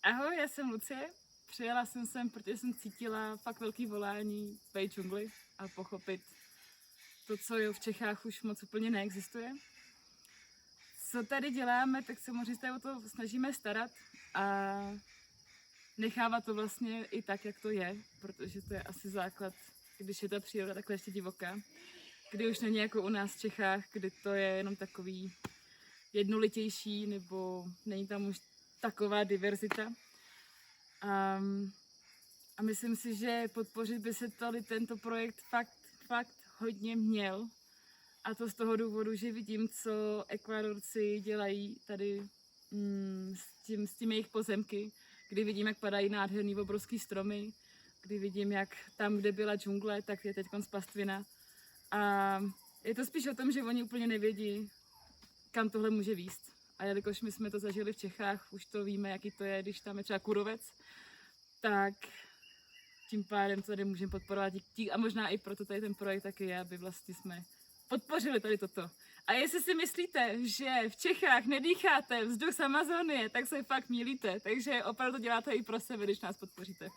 Ahoj, já jsem Lucie. Přijela jsem sem, protože jsem cítila fakt velký volání v džungli a pochopit to, co je v Čechách už moc úplně neexistuje. Co tady děláme, tak se možná o to snažíme starat a nechávat to vlastně i tak, jak to je, protože to je asi základ, když je ta příroda takhle ještě divoká. Kdy už není jako u nás v Čechách, kdy to je jenom takový jednolitější, nebo není tam už taková diverzita. A myslím si, že podpořit by se tady tento projekt fakt hodně měl. A to z toho důvodu, že vidím, co Ekvádorci dělají tady s tím jejich pozemky, kdy vidím, jak padají nádherný obrovský stromy, kdy vidím, jak tam, kde byla džungle, tak je teď pastvina. A je to spíš o tom, že oni úplně nevědí, kam tohle může vést. A jelikož my jsme to zažili v Čechách, už to víme, jaký to je, když tam je třeba kůrovec, tak tím pádem to tady můžeme podporovat a možná i proto tady ten projekt taky je, aby vlastně jsme podpořili tady toto. A jestli si myslíte, že v Čechách nedýcháte vzduch z Amazonie, tak se fakt mýlíte. Takže opravdu děláte i pro sebe, když nás podpoříte.